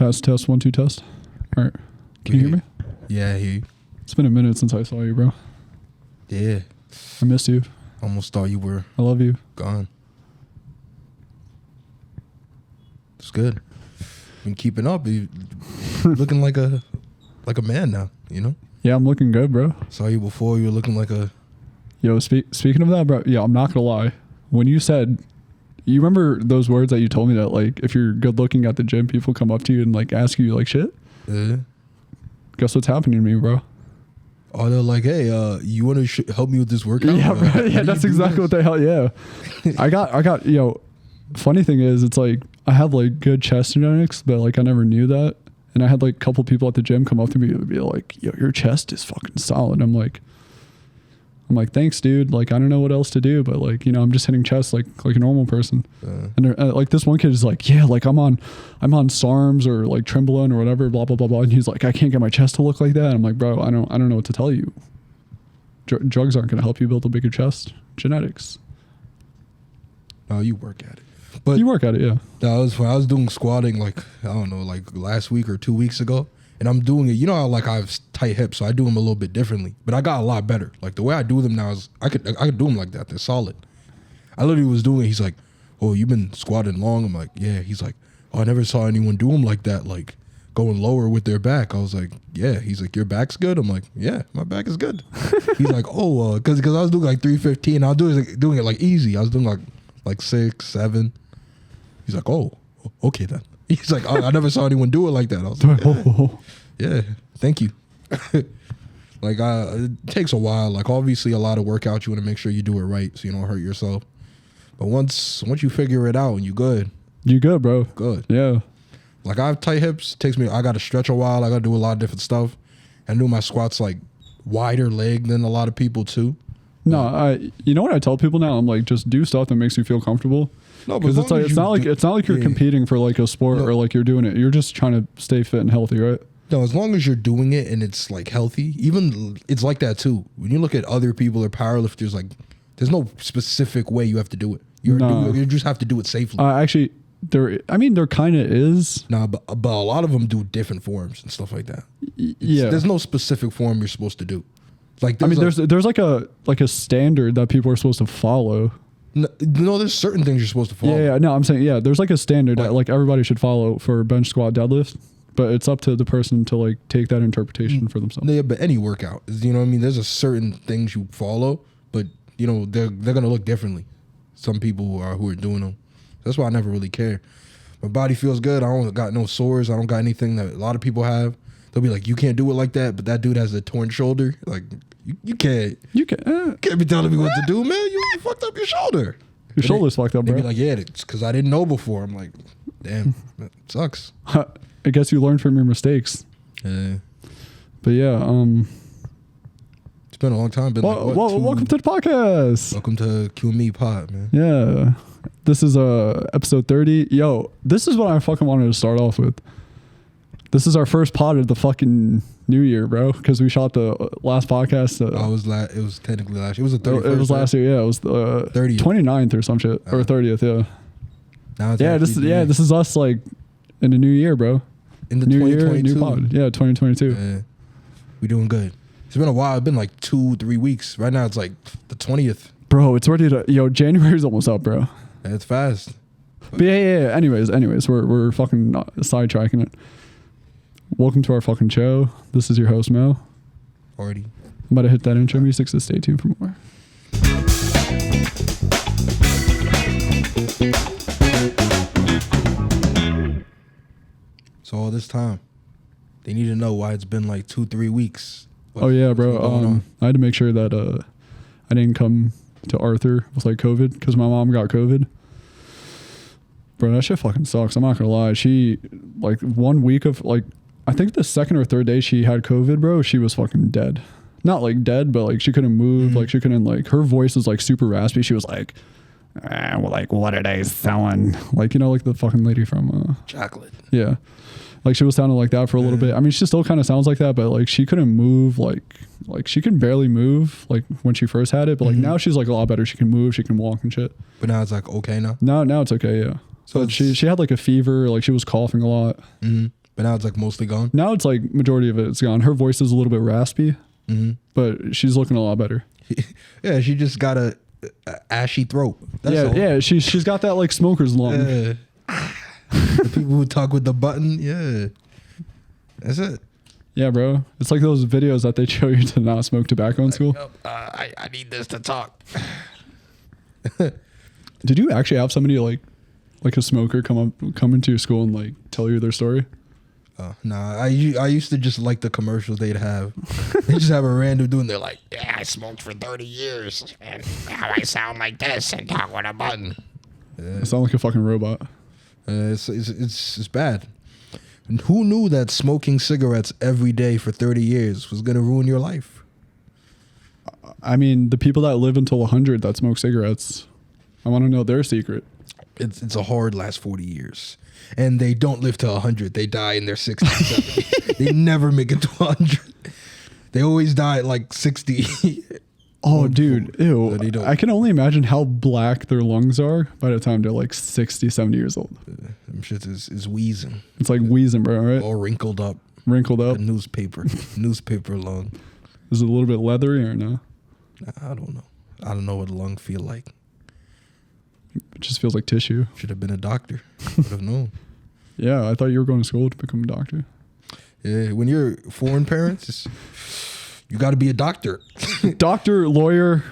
Test 1 2 test. All right. Can you hear me? Yeah, I hear you. It's been a minute since I saw you, bro. Yeah. I missed you. Almost thought you were I love you. gone. It's good. Been keeping up. You looking like a man now, you know? Yeah, I'm looking good, bro. Saw you before, you were looking like a... Yo, speaking of that, bro, yeah, I'm not gonna lie. When you said, you remember those words that you told me that, like, if you're good looking at the gym, people come up to you and, like, ask you, like, shit? Yeah. Guess what's happening to me, bro? Oh, they're like, hey, you want to help me with this workout? Yeah, bro. Yeah, that's exactly what the hell, yeah. I got, funny thing is, it's like, I have, like, good chest genetics, but, like, I never knew that. And I had, like, a couple people at the gym come up to me and be like, yo, your chest is fucking solid. I'm like, thanks, dude. Like, I don't know what else to do, but, like, you know, I'm just hitting chest like a normal person. And like, this one kid is like, yeah, like, I'm on SARMs or, like, Trenbolone or whatever, blah, blah, blah, blah. And he's like, I can't get my chest to look like that. And I'm like, bro, I don't know what to tell you. Drugs aren't going to help you build a bigger chest. Genetics. Oh, you work at it. But you work at it, yeah. That was when I was doing squatting, like, I don't know, like last week or 2 weeks ago. And I'm doing it, you know how, like, I have tight hips, so I do them a little bit differently. But I got a lot better. Like, the way I do them now is, I could do them like that. They're solid. I literally was doing it. He's like, oh, you've been squatting long? I'm like, yeah. He's like, oh, I never saw anyone do them like that, like, going lower with their back. I was like, yeah. He's like, your back's good? I'm like, yeah, my back is good. He's like, oh, because I was doing, like, 315. I was doing it, like, easy. I was doing, like 6, 7. He's like, oh, okay then. He's like, I never saw anyone do it like that. I was like, yeah, thank you. Like, it takes a while. Like, obviously, a lot of workouts, you want to make sure you do it right so you don't hurt yourself. But once you figure it out, you good. You good, bro. Good. Yeah. Like, I have tight hips. I got to stretch a while. I got to do a lot of different stuff. And do my squats, like, wider leg than a lot of people, too. No, you know what I tell people now? I'm like, just do stuff that makes you feel comfortable. No, because it's not like you're competing for, like, a sport or, like, you're doing it. You're just trying to stay fit and healthy, right? No, as long as you're doing it and it's, like, healthy, even it's like that too. When you look at other people or powerlifters, like, there's no specific way you have to do it. You just have to do it safely. Actually, there kind of is. No, but a lot of them do different forms and stuff like that. Yeah, there's no specific form you're supposed to do. Like, there's like a standard that people are supposed to follow. No, there's certain things you're supposed to follow. Yeah, no, I'm saying, yeah, there's like a standard that, like, everybody should follow for bench, squat, deadlift, but it's up to the person to, like, take that interpretation for themselves. Yeah, but any workout, you know what I mean? There's a certain things you follow, but, you know, they're going to look differently. Some people who are doing them. That's why I never really care. My body feels good. I don't got no sores. I don't got anything that a lot of people have. They'll be like, you can't do it like that, but that dude has a torn shoulder. Like, you can't. You can't be telling me what to do, man. You fucked up your shoulder. Your shoulder's fucked up, bro. They be like, yeah, it's because I didn't know before. I'm like, damn, that sucks. I guess you learn from your mistakes. Yeah. But yeah, it's been a long time. Welcome to the podcast. Welcome to QME pod, man. Yeah. This is episode 30. Yo, this is what I fucking wanted to start off with. This is our first pod of the fucking new year, bro, because we shot the last podcast. It was technically last year. It was the 31st. It was last year, yeah. It was the 30th. 29th or some shit. Or 30th, yeah. Now this is us, like, in the new year, bro. In the new 2022. year, new pod. Yeah, 2022. Yeah. We doing good. It's been a while. It's been like 2-3 weeks. Right now it's like the 20th. Bro, it's already January's almost up, bro. Yeah, it's fast. But yeah. Anyways, we're fucking sidetracking it. Welcome to our fucking show. This is your host, Mo. Already. I'm about to hit that intro music, so stay tuned for more. So all this time, they need to know why it's been like 2-3 weeks. Oh yeah, bro. I had to make sure that I didn't come to Arthur with, like, COVID, because my mom got COVID. Bro, that shit fucking sucks. I'm not gonna lie. She, like, 1 week of, like, I think the second or third day she had COVID, bro, she was fucking dead. Not, like, dead, but, like, she couldn't move. Mm-hmm. Like, she couldn't, like, her voice was, like, super raspy. She was like, like, what are they selling? Like, you know, like the fucking lady from Chocolate. Yeah. Like, she was sounding like that for a little bit. I mean, she still kind of sounds like that, but, like, she couldn't move. Like she could barely move, like, when she first had it. But, like, now she's, like, a lot better. She can move. She can walk and shit. But now it's, like, okay now? Now it's okay, yeah. So she had, like, a fever. Like, she was coughing a lot. Mm-hmm. But now it's like mostly gone. Now it's like majority of it's gone. Her voice is a little bit raspy, but she's looking a lot better. Yeah, she just got a ashy throat. That's all. Yeah. She's got that like smoker's lung. The people who talk with the button. Yeah, that's it. Yeah, bro. It's like those videos that they show you to not smoke tobacco in school. I need this to talk. Did you actually have somebody like a smoker come into your school and like tell you their story? Nah, I used to just like the commercials they'd have. They just have a random dude and they're like, yeah, I smoked for 30 years and now I sound like this and talk with a button. I sound like a fucking robot. It's bad. And who knew that smoking cigarettes every day for 30 years was going to ruin your life? I mean, the people that live until 100 that smoke cigarettes, I want to know their secret. It's a hard last 40 years. And they don't live to 100. They die in their 60s, 70s. They never make it to 100. They always die at like 60. Oh, dude. Ew. Don't. I can only imagine how black their lungs are by the time they're like 60, 70 years old. Them shit is wheezing. It's like wheezing, bro, right? All wrinkled up. Wrinkled up. The newspaper lung. Is it a little bit leathery or no? I don't know. I don't know what a lung feel like. It just feels like tissue. Should have been a doctor. Would have known. Yeah, I thought you were going to school to become a doctor. Yeah, when you're foreign parents, you got to be a doctor. Doctor, lawyer,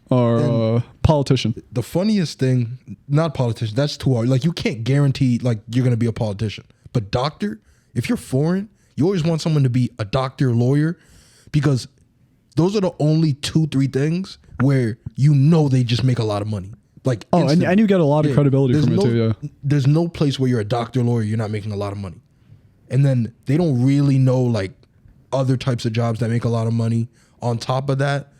or politician. The funniest thing, not politician, that's too hard. Like, you can't guarantee, like, you're going to be a politician. But doctor, if you're foreign, you always want someone to be a doctor, lawyer, because those are the only 2-3 things where you know they just make a lot of money. Like, and you get a lot of credibility from it too, yeah. There's no place where you're a doctor, lawyer, you're not making a lot of money. And then they don't really know, like, other types of jobs that make a lot of money on top of that.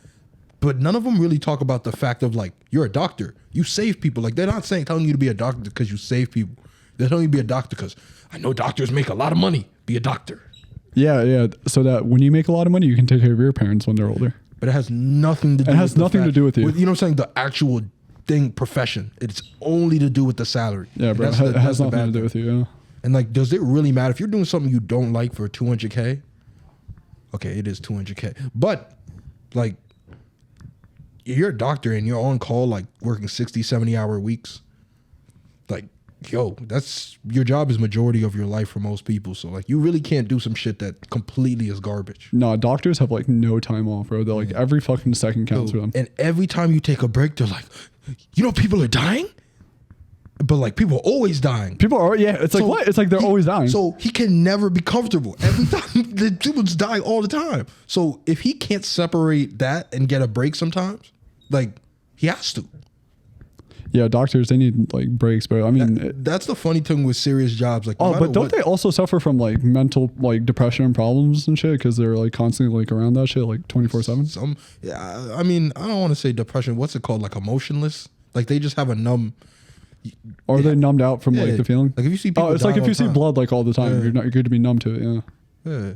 But none of them really talk about the fact of, like, you're a doctor. You save people. Like, they're not telling you to be a doctor because you save people. They're telling you to be a doctor because I know doctors make a lot of money. Be a doctor. Yeah. So that when you make a lot of money, you can take care of your parents when they're older. But it has nothing to do with it. It has nothing to do with you. You know what I'm saying? The actual profession. It's only to do with the salary. Yeah, bro. It has nothing to do with you, yeah. And, like, does it really matter if you're doing something you don't like for $200K? Okay, it is $200K. But, like, you're a doctor and you're on call, like, working 60, 70-hour weeks. Like, yo, that's your job is majority of your life for most people. So, like, you really can't do some shit that completely is garbage. No, doctors have, like, no time off, bro. They're like, every fucking second counts for them. And every time you take a break, they're like, you know, people are dying? But, like, people are always dying. People are, yeah. It's like, what? It's like they're always dying. So he can never be comfortable. Every time, the people's dying all the time. So if he can't separate that and get a break sometimes, like, he has to. Yeah, doctors, they need, like, breaks, bro. I mean, that's the funny thing with serious jobs. Like, but don't they also suffer from, like, mental, like, depression and problems and shit? Because they're, like, constantly, like, around that shit, like, 24/7? Yeah, I mean, I don't want to say depression. What's it called? Like, emotionless? Like, they just have a numb... Or are they numbed out from, like, the feeling? Like, if you see people it's like if you see blood, like, all the time, you're good to be numb to it, yeah. Yeah.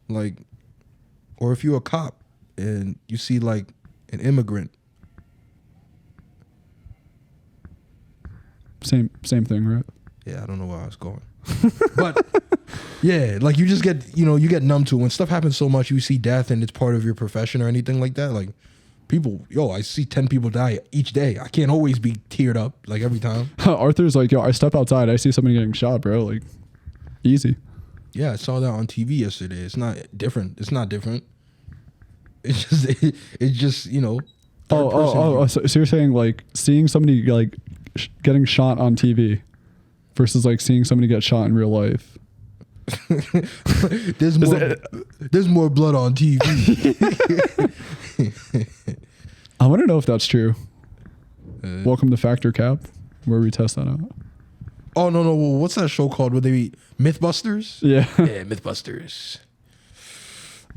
Like, or if you're a cop and you see, like, an immigrant. Same thing, right? Yeah, I don't know where I was going. But, yeah, like, you just get, you get numb to it. When stuff happens so much, you see death and it's part of your profession or anything like that, like, people, I see 10 people die each day. I can't always be teared up, like, every time. Arthur's like, I step outside, I see somebody getting shot, bro. Like, easy. Yeah, I saw that on TV yesterday. It's not different. It's just, So you're saying, like, seeing somebody, like, getting shot on TV versus, like, seeing somebody get shot in real life. There's more blood on TV. I want to know if that's true. Welcome to Factor Cap, where we test that out. Oh, no. Well, what's that show called? Would they be Mythbusters? Yeah. Yeah, Mythbusters.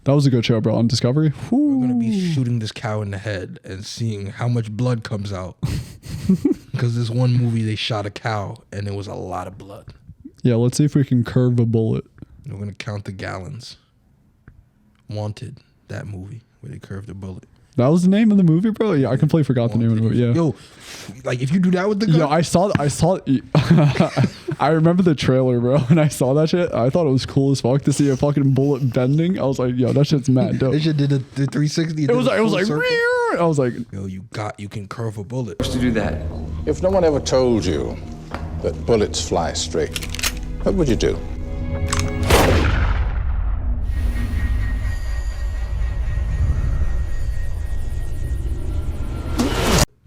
That was a good show, bro. On Discovery. We're going to be shooting this cow in the head and seeing how much blood comes out. Because this one movie, they shot a cow and there was a lot of blood. Yeah, let's see if we can curve a bullet. We're going to count the gallons. Wanted, that movie where they curved a bullet. That was the name of the movie, bro? Yeah, I completely forgot the name of the movie. Yeah. Yo, like, if you do that with the gun. Yo, I saw I remember the trailer, bro. When I saw that shit, I thought it was cool as fuck to see a fucking bullet bending. I was like, yo, that shit's mad dope. They just did the 360. It was like, I was like, yo, you can curve a bullet. To do that. If no one ever told you that bullets fly straight, what would you do?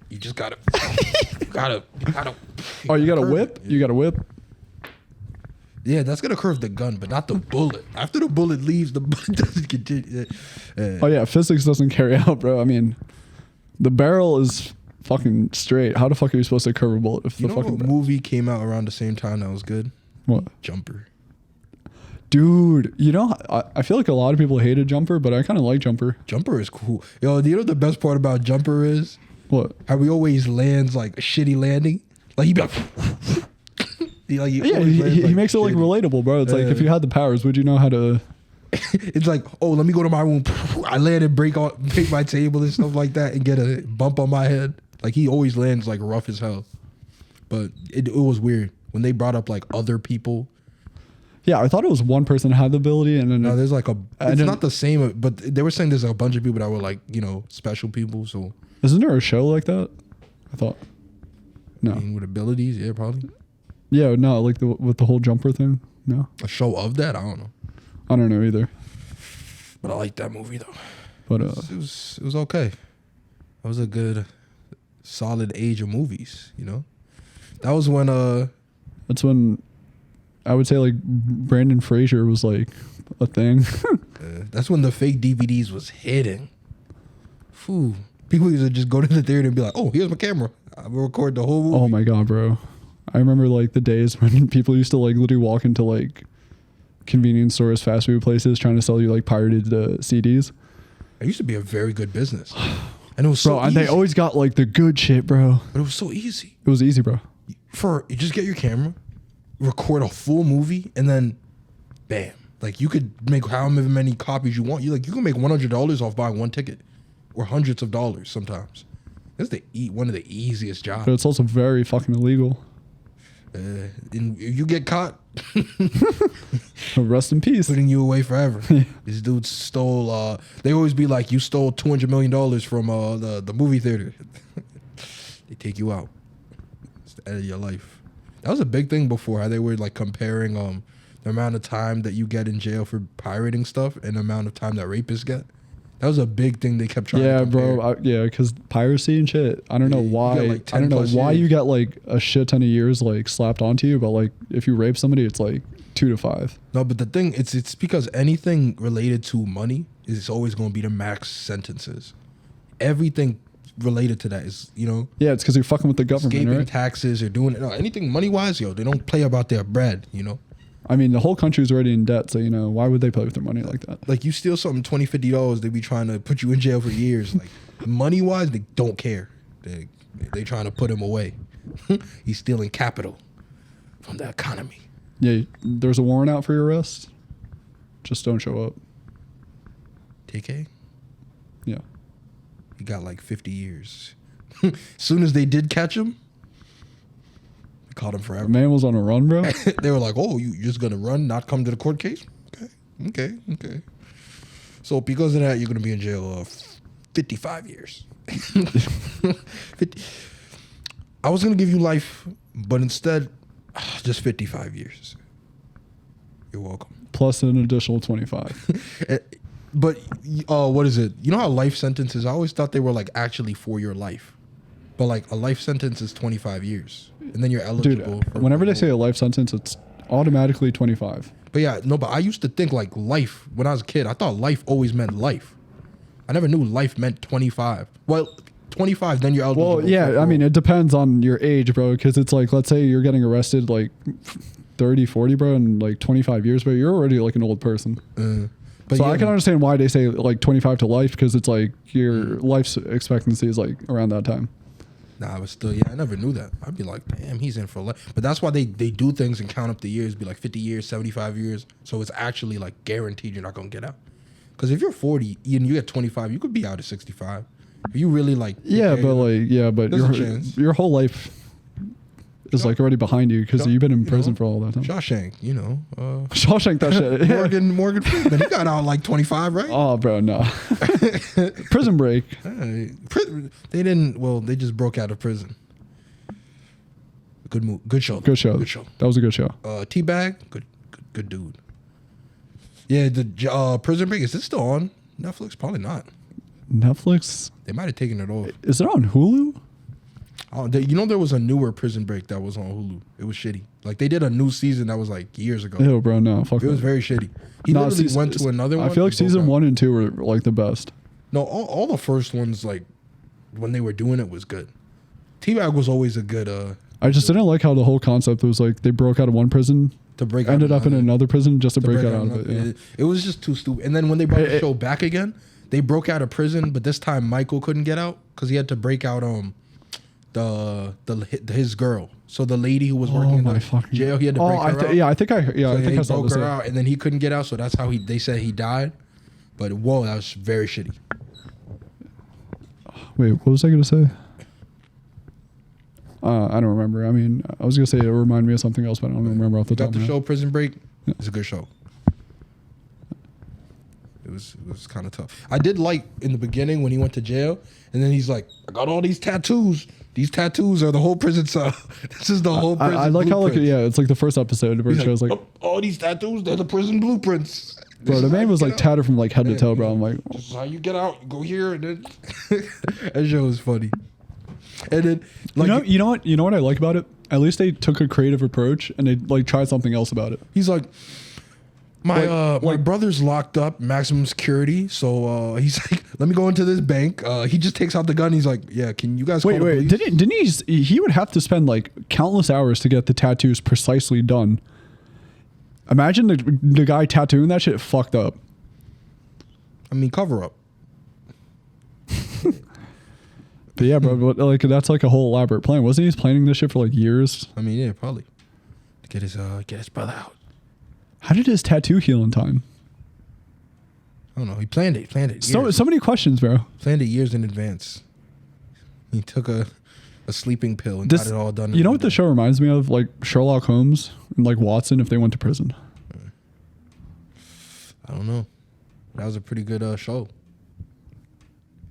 You just gotta, you gotta. oh, you got a curve whip? it. You got a whip? Yeah, that's gonna curve the gun, but not the bullet. After the bullet leaves, the bullet doesn't continue. Oh yeah, physics doesn't carry out, bro. I mean, the barrel is fucking straight. How the fuck are you supposed to curve a bullet if You the know fucking what movie came out around the same time that was good? what? Jumper. Dude, you know, I feel like a lot of people hated Jumper, but I kind of like Jumper. Jumper is cool. Yo, you know what the best part about Jumper is? What? How he always lands like a shitty landing. Like he be like, Yeah, always lands, he makes it like shitty. relatable, bro. It's like if you had the powers, would you know how to? It's like, oh, let me go to my room. I land and break my table and stuff like that and get a bump on my head. Like he always lands like rough as hell. But it was weird when they brought up like other people. Yeah, I thought it was one person that had the ability, and then No, there's like it's then- not the same, but they were saying there's a bunch of people that were like, you know, special people. So isn't there a show like that? I thought. No. I mean, with abilities, yeah, probably Yeah, no, like with the whole Jumper thing. No, a show of that. I don't know, I don't know either. but I like that movie though. But It was okay. That was a good, solid age of movies. You know, that was when that's when I would say like Brandon Fraser was like a thing. that's when the fake DVDs was hitting. Phew. People used to just go to the theater and be like, "Oh, here's my camera. I will record the whole movie." Oh my god, bro! I remember like the days when people used to like literally walk into like convenience stores, fast food places, trying to sell you like pirated CDs. It used to be a very good business, and it was so Bro, and easy. they always got like the good shit, bro. But it was so easy. It was easy, bro. You just get your camera, record a full movie, and then, bam! Like you could make however many copies you want. You can make $100 off buying one ticket, or hundreds of dollars sometimes. That's one of the easiest jobs. But it's also very fucking illegal. And if you get caught, Rest in peace. putting you away forever. This dude stole. They always be like, "You stole $200 million from the movie theater." They take you out. It's the end of your life. That was a big thing before. How they were like comparing the amount of time that you get in jail for pirating stuff and the amount of time that rapists get. That was a big thing they kept trying to Yeah, compare. bro. Yeah, because piracy and shit. I don't know you why. get, like, I don't 10 know plus why years. you get like a shit ton of years like slapped onto you, but like if you rape somebody, it's like 2 to 5. No, but the thing, it's because anything related to money is always going to be the max sentences. Everything related to that is, you know, Yeah, it's because you're fucking with the government, escaping right? taxes or doing anything money wise, yo. They don't play about their bread, you know. I mean, the whole country's already in debt, so you know why would they play with their money like that? Like you steal something $20, $50, they be trying to put you in jail for years. Like money wise, they don't care. They trying to put him away. He's stealing capital from the economy. Yeah, there's a warrant out for your arrest. Just don't show up. TK, Yeah. he got like 50 years. Soon as they did catch him, they caught him The forever. man was on a run, bro. They were like, "Oh, you just gonna run, not come to the court case? Okay. So because of that, you're gonna be in jail 55 years." 50. I was gonna give you life, but instead, just 55 years. You're welcome. Plus an additional 25. But what is it? You know how life sentences? I always thought they were like actually for your life, but like a life sentence is 25 years, and then you're eligible. Dude, whenever they say a life sentence, it's automatically 25. But yeah, no, but I used to think like life when I was a kid. I thought life always meant life. I never knew life meant 25. Well, 25, then you're eligible. Well, yeah, for I mean, parole. it depends on your age, bro, because it's like, let's say you're getting arrested like 30, 40, bro, in like 25 years, but you're already like an old person. But So yeah, I can understand why they say like 25 to life, because it's like your life expectancy is like around that time. Nah, but still, yeah, I never knew that. I'd be like, damn, he's in for life. But that's why they do things and count up the years, be like 50 years, 75 years. So it's actually like guaranteed you're not going to get out. Because if you're 40 and you get 25, you could be out at 65. If you really like... Yeah, but like, yeah, but There's a chance. your whole life is like already behind you because you've been in prison for all that time. Shawshank, Shawshank that shit. Yeah. Morgan Freeman, he got out like 25, right? Oh, bro, no. Prison Break. They didn't. Well, they just broke out of prison. Good move. Good show. Good show. Good show. That was a good show. Teabag. Good dude. Yeah, the Prison Break, is this still on Netflix? Probably not. Netflix? They might have taken it off. Is it on Hulu? There was a newer Prison Break that was on Hulu. It was shitty. Like, they did a new season that was like years ago. Ew, bro, no. Fuck it was very shitty. He literally went to another one. I feel like season 1 and 2 were like the best. No, all the first ones, like, when they were doing it was good. Teabag was always a good... I just didn't like how the whole concept was like they broke out of one prison, ended up in another prison just to break out of it. Yeah. It was just too stupid. And then when they brought the show back again, they broke out of prison, but this time Michael couldn't get out because he had to break out his girl. So the lady who was working in the jail, he had to break her out. I think I saw broke this. her out, and then he couldn't get out, so that's how they said he died. But whoa, that was very shitty. Wait, what was I gonna say? I don't remember. I mean, I was gonna say it reminded me of something else, but I don't remember off the top of my head. Got the show Prison Break. Yeah. It's a good show. It was kind of tough. I did like in the beginning when he went to jail, and then he's like, "I got all these tattoos. These tattoos are the whole prison cell. This is the whole prison." I like blueprints. how it's like the first episode where it shows like all these tattoos. They're the prison blueprints. Bro, the man was like tattered from like head to toe, bro. I'm like, this is how you get out. You go here, and then that show was funny. And then, like, you know what I like about it? At least they took a creative approach and they like tried something else about it. He's like, my brother's locked up, maximum security. So he's like, let me go into this bank. He just takes out the gun. He's like, yeah, can you guys call the police? Didn't he would have to spend like countless hours to get the tattoos precisely done. Imagine the guy tattooing that shit fucked up. I mean, cover up. But yeah, bro, like that's like a whole elaborate plan. Wasn't he planning this shit for like years? I mean, yeah, probably. To get his brother out. How did his tattoo heal in time? I don't know. He planned it. So many questions, bro. Planned it years in advance. He took a sleeping pill and got it all done. You know what the show reminds me of? Like Sherlock Holmes and like Watson if they went to prison. I don't know. That was a pretty good show.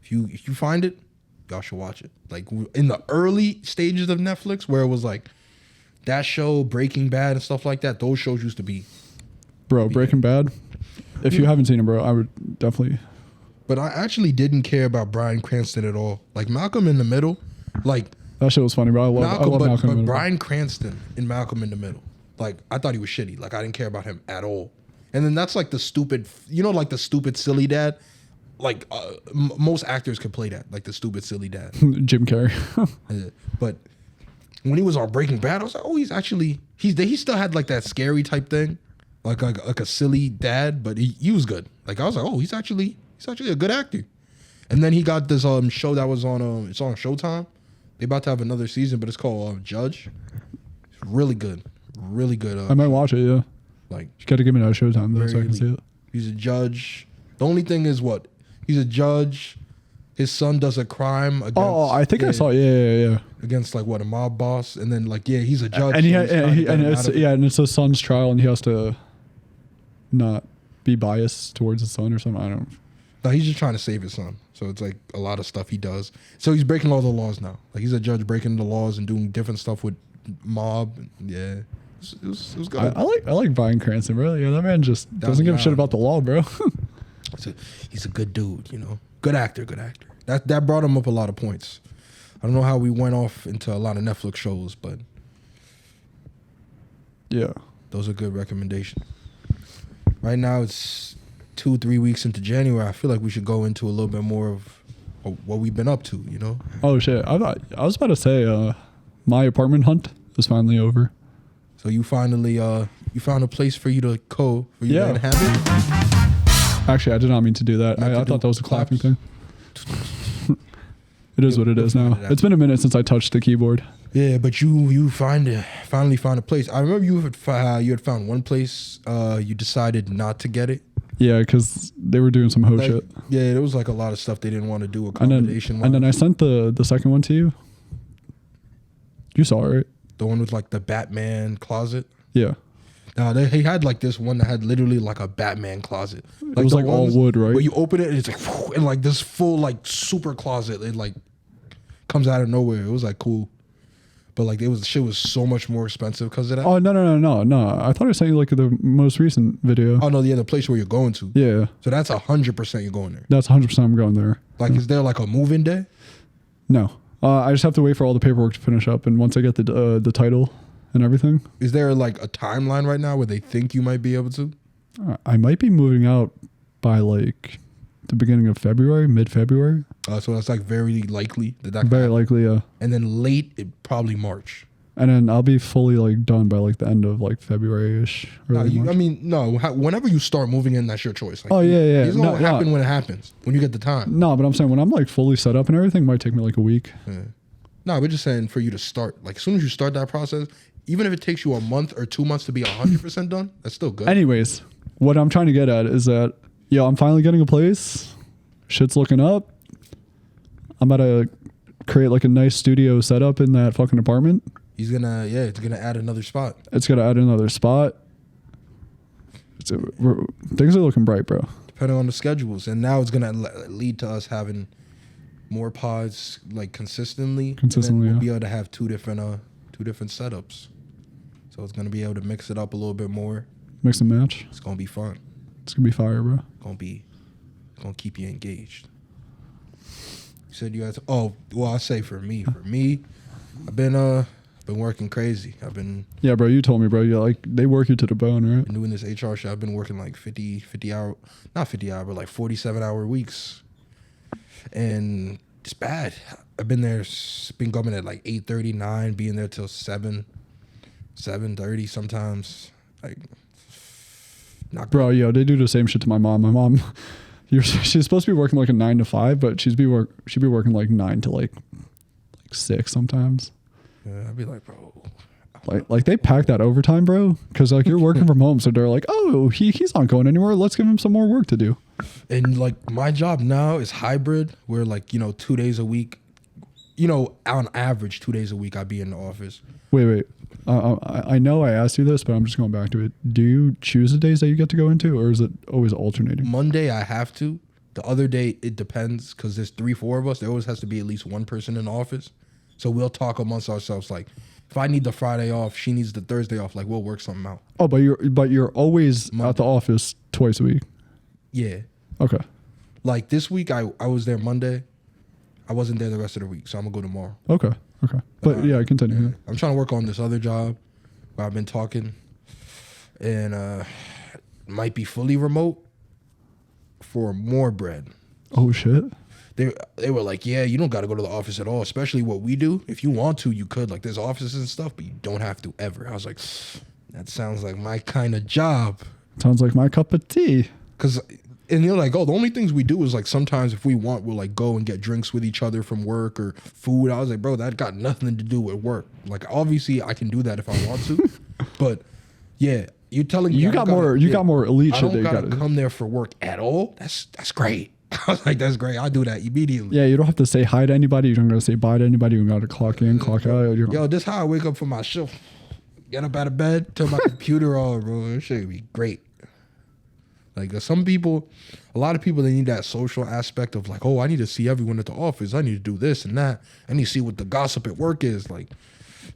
If you find it, y'all should watch it. Like in the early stages of Netflix, where it was like that show, Breaking Bad, and stuff like that. Those shows used to be. Bro, Breaking Bad. If you haven't seen it, bro, I would definitely. But I actually didn't care about Bryan Cranston at all. Like Malcolm in the Middle, like that shit was funny, bro. I love Malcolm. But Bryan Cranston in Malcolm in the Middle, like I thought he was shitty. Like I didn't care about him at all. And then that's like the stupid, like the stupid silly dad. Like most actors could play that, like the stupid silly dad. Jim Carrey. But when he was on Breaking Bad, I was like, oh, he still had like that scary type thing, like a silly dad, but he was good. Like I was like, oh, he's actually a good actor. And then he got this show that was on it's on Showtime. They about to have another season, but it's called Judge. It's really good. I might watch it. Yeah. Like you got to give me that Showtime though, so I can see it. He's a judge. The only thing is what? He's a judge. His son does a crime against. Oh, I think I saw. Yeah. Against like what, a mob boss, and then like he's a judge. And it's his son's trial, and he has to not be biased towards his son or something. I don't. No, he's just trying to save his son. So it's like a lot of stuff he does. So he's breaking all the laws now. Like he's a judge breaking the laws and doing different stuff with mob. Yeah. It was good. I like Bryan Cranston, bro. Yeah, that man just doesn't give a shit about the law, bro. He's a good dude, Good actor. That brought him up a lot of points. I don't know how we went off into a lot of Netflix shows, but yeah, those are good recommendations. Right now it's 2-3 weeks into January. I feel like we should go into a little bit more of what we've been up to, Oh shit! I was about to say my apartment hunt is finally over. So you finally you found a place for you to inhabit? Actually, I did not mean to do that. I thought that was a clapping thing. It is what it is now. It's been a minute since I touched the keyboard. Yeah, but you finally found a place. I remember you had found one place. You decided not to get it. Yeah, because they were doing some hoe shit. Yeah, there was like a lot of stuff they didn't want to do accommodation. And then I sent the second one to you. You saw it, right? The one with like the Batman closet. Yeah. He had like this one that had literally like a Batman closet. Like It was the like all ones wood, right? Where you open it and it's like, and like this full like super closet. It like comes out of nowhere. It was like cool. But like shit was so much more expensive because of that. Oh, no. I thought I sent you like the most recent video. Oh no, the place where you're going to. Yeah. So that's 100% you're going there. That's 100% I'm going there. Like, is there like a move-in day? No. I just have to wait for all the paperwork to finish up. And once I get the title and everything. Is there like a timeline right now where they think you might be able to? I might be moving out by like the beginning of February, mid-February. So that's like very likely that Very happen. likely, yeah. And then late, probably March. And then I'll be fully like done by like the end of like February-ish. Whenever you start moving in, that's your choice. Like, Oh, yeah. It's going to happen when it happens, when you get the time. No, but I'm saying when I'm like fully set up and everything, it might take me like a week. Yeah. No, we're just saying for you to start. Like as soon as you start that process, even if it takes you a month or 2 months to be 100% done, that's still good. Anyways, what I'm trying to get at is that, I'm finally getting a place. Shit's looking up. I'm about to create like a nice studio setup in that fucking apartment. It's gonna add another spot. It's gonna add another spot. Things are looking bright, bro. Depending on the schedules, and now it's gonna lead to us having more pods like consistently. And then we'll be able to have two different setups. So it's gonna be able to mix it up a little bit more. Mix and match. It's gonna be fun. It's gonna be fire, bro. It's gonna keep you engaged. You said you had to. Oh, well, I say for me, I've been working crazy. Yeah, bro. You told me, bro. You like they work you to the bone, right? Been doing this HR shit. I've been working like 50 hour, not 50 hour, but like 47-hour weeks, and it's bad. I've been there. Been coming at like 8:30, 9, being there till 7:30 sometimes. Like, not bro. They do the same shit to my mom. My mom, she's supposed to be working like a 9 to 5, but she'd be working like 9 to like 6 sometimes. Yeah, I'd be like, bro. Like they pack that overtime, bro, because like you're working from home, so they're like, oh, he's not going anywhere. Let's give him some more work to do. And like my job now is hybrid, where like 2 days a week, on average 2 days a week I'd be in the office. Wait. I know I asked you this, but I'm just going back to it. Do you choose the days that you get to go into, or is it always alternating? Monday I have to. The other day it depends, because there's 3-4 of us. There always has to be at least one person in the office. So we'll talk amongst ourselves. Like, if I need the Friday off, she needs the Thursday off. Like, we'll work something out. Oh, but you're always Monday. at the office twice a week. Yeah. Okay. Like this week, I was there Monday. I wasn't there the rest of the week, so I'm gonna go tomorrow. Okay. But continue. Yeah. I'm trying to work on this other job where I've been talking, and might be fully remote for more bread. Oh shit. They were like, yeah, you don't got to go to the office at all, especially what we do. If you want to, you could. Like, there's offices and stuff, but you don't have to ever. I was like, that sounds like my kind of job. Sounds like my cup of tea. And you're like, the only things we do is like sometimes if we want, we'll like go and get drinks with each other from work or food. I was like, bro, that got nothing to do with work. Like, obviously I can do that if I want to, but yeah, you're telling me you got more elite shit that you got to come there for work at all. That's great. I was like, that's great. I'll do that immediately. Yeah, you don't have to say hi to anybody. You don't got to say bye to anybody. You don't got to clock in, clock out. Yo, this is how I wake up for my shift. Get up out of bed, turn my computer on, bro. This shit would be great. Like, a lot of people, they need that social aspect of like, I need to see everyone at the office. I need to do this and that. I need to see what the gossip at work is. Like,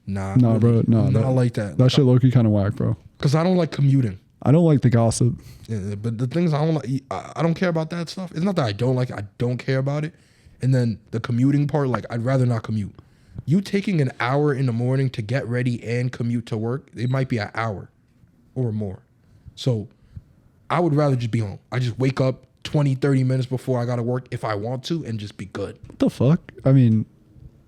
nah, bro. No, not like that. That shit low-key kind of whack, bro. Because I don't like commuting. I don't like the gossip. Yeah, but the things I don't like, I don't care about that stuff. It's not that I don't like it, I don't care about it. And then the commuting part, like, I'd rather not commute. You taking an hour in the morning to get ready and commute to work, it might be an hour or more. So I would rather just be home. I just wake up 20, 30 minutes before I got to work if I want to and just be good. What the fuck? I mean,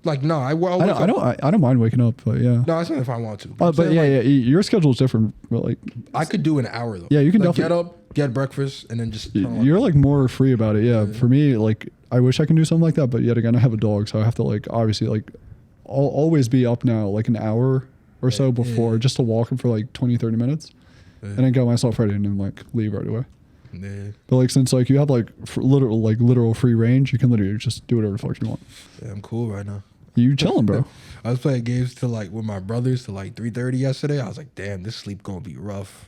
like, no, I don't mind waking up, but yeah. No, it's not if I want to. But yeah, your schedule's different. But like, I could do an hour though. Yeah, you can like, definitely get up, get breakfast, and then just. You're like more free about it. Yeah. For me, like, I wish I can do something like that, but yet again, I have a dog, so I have to like obviously like, I'll always be up now like an hour or so before just to walk him for like 20, 30 minutes, and then get myself ready and then like leave right away. Yeah. But like since like you have like literal free range, you can literally just do whatever the fuck you want. Yeah, I'm cool right now. You chilling, bro. I was playing games to like with my brothers to like 3:30 yesterday. I was like, damn, this sleep gonna be rough.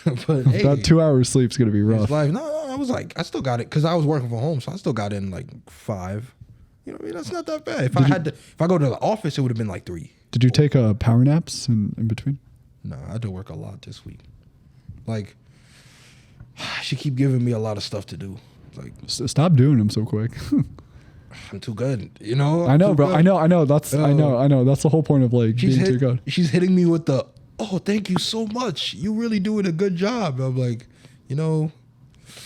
But hey, that 2 hours sleep's gonna be rough. life. No, I was like, I still got it because I was working from home, so I still got in like 5. You know what I mean? That's not that bad. If I go to the office, it would have been like 3. Did you take power naps in between? No, I had to work a lot this week. Like, she keep giving me a lot of stuff to do. Like, stop doing them so quick. I'm too good, you know. I know, bro. Good. I know. That's I know. That's the whole point of like being too good. She's hitting me with the, oh, thank you so much. You really doing a good job. I'm like, you know,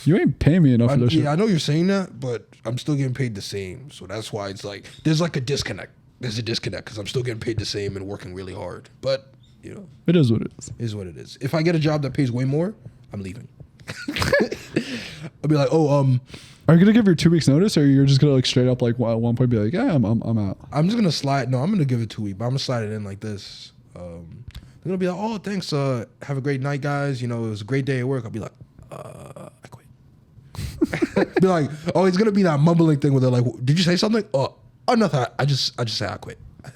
you ain't paying me enough for this shit. I know you're saying that, but I'm still getting paid the same. So that's why it's like there's like a disconnect. There's a disconnect because I'm still getting paid the same and working really hard. But you know, it is what it is. Is what it is. If I get a job that pays way more, I'm leaving. I'll be like, oh, are you gonna give your 2 weeks notice, or you're just gonna like straight up like at one point be like, yeah, I'm out? I'm just gonna slide. No, I'm gonna give it 2 weeks, but I'm gonna slide it in like this. They're gonna be like, oh, thanks. Have a great night, guys. You know, it was a great day at work. I'll be like, I quit. Be like, oh, it's gonna be that mumbling thing where they're like, did you say something? Oh, nothing. I just said I quit. I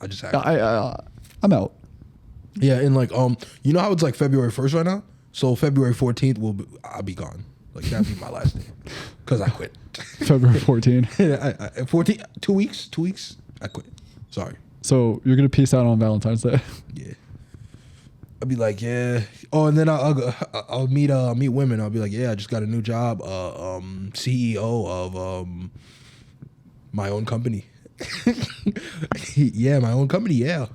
just said I'm out. Yeah, and like you know how it's like February 1st right now? So February 14th I'll be gone. Like that'll be my last day. Cause I quit. February 14th. 14 2 weeks. 2 weeks. I quit. Sorry. So you're gonna peace out on Valentine's Day. Yeah. I'll be like, yeah. Oh, and then I'll meet women. I'll be like, yeah, I just got a new job. CEO of my own company. Yeah, my own company. Yeah.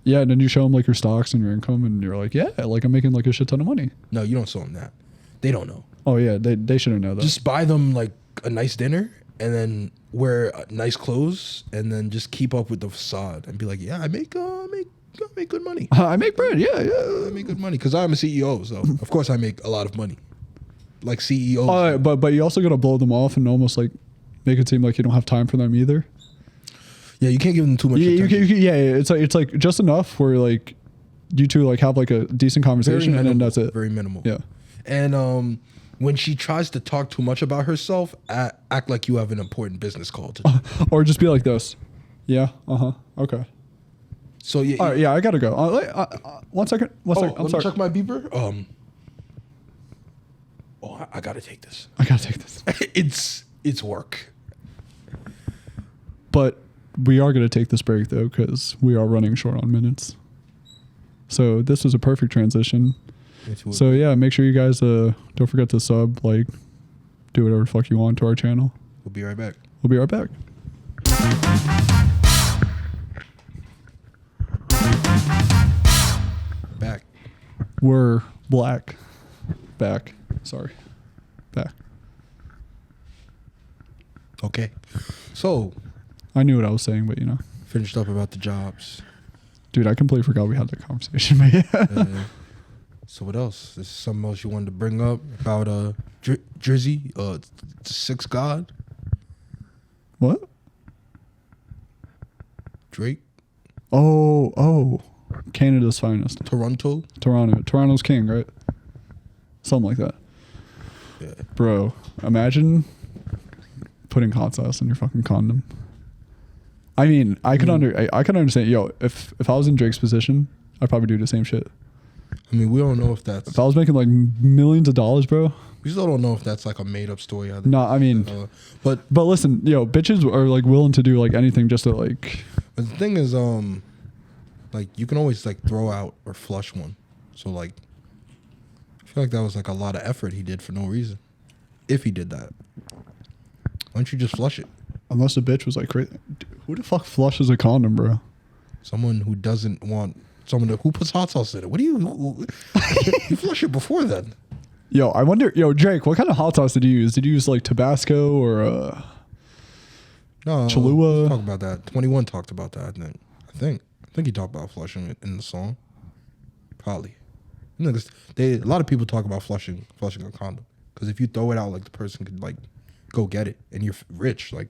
Yeah, and then you show them like your stocks and your income, and you're like, yeah, like I'm making like a shit ton of money. No, you don't show them that. They don't know. Oh yeah, they shouldn't know that. Just buy them like a nice dinner, and then wear nice clothes, and then just keep up with the facade, and be like, yeah, I make good money. I make bread. Yeah. I make good money because I'm a CEO, so of course I make a lot of money. Like CEOs. But you also gotta blow them off and almost like make it seem like you don't have time for them either. Yeah, you can't give them too much attention. It's like just enough where like you two like have like a decent conversation and then that's it. Very minimal. Yeah. And when she tries to talk too much about herself, act like you have an important business call to do. Or just be like this. Yeah. Okay. So yeah. All right, yeah, I gotta go. 1 second. I'm let me sorry. check my beeper. I gotta take this. It's work. But we are gonna take this break though, because we are running short on minutes. So this was a perfect transition. So yeah, make sure you guys don't forget to sub, like, do whatever the fuck you want to our channel. We'll be right back. Back. We're black. Back. Sorry. Back. Okay. So I knew what I was saying, but you know. Finished up about the jobs. Dude, I completely forgot we had that conversation, but yeah. So what else? Is something else you wanted to bring up about Drizzy, the Sixth God? What? Drake? Oh. Canada's finest. Toronto's king, right? Something like that. Yeah. Bro, imagine putting hot sauce in your fucking condom. I mean, I can understand. Yo, if I was in Drake's position, I'd probably do the same shit. I mean, we don't know if that's... If I was making like millions of dollars, bro. We still don't know if that's like a made up story. Either. No, I mean... But listen, yo, bitches are like willing to do like anything just to like... But the thing is, like you can always like throw out or flush one. So like, I feel like that was like a lot of effort he did for no reason. If he did that. Why don't you just flush it? Unless the bitch was like crazy. Who the fuck flushes a condom, bro? Someone who doesn't want... who puts hot sauce in it? What do you... You flush it before then. Yo, I wonder... Yo, Drake, what kind of hot sauce did you use? Did you use like Tabasco or no, Cholula? Talk about that. 21 talked about that. I think he talked about flushing it in the song. Probably. A lot of people talk about flushing a condom. Because if you throw it out, like the person could like go get it. And you're rich. Like,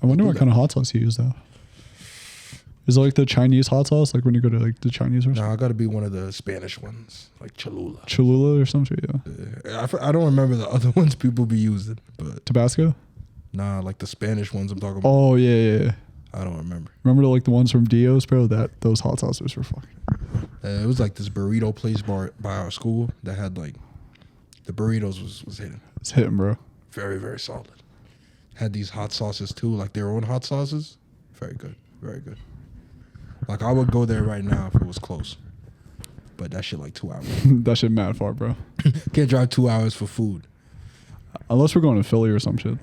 I wonder what kind of hot sauce you use though. Is it like the Chinese hot sauce? Like when you go to like the Chinese restaurant? No, I got to be one of the Spanish ones, like Cholula. Cholula or some shit, yeah. I don't remember the other ones people be using, but Tabasco. Nah, like the Spanish ones I'm talking about. Oh yeah. I don't remember. Remember like the ones from Dio's, bro? Those hot sauces were fucking. It was like this burrito place by our school that had like the burritos was hitting. It's hitting, bro. Very, very solid. Had these hot sauces too, like their own hot sauces. Very good. Very good. Like I would go there right now if it was close. But that shit like 2 hours. That shit mad far, bro. Can't drive 2 hours for food. Unless we're going to Philly or some shit.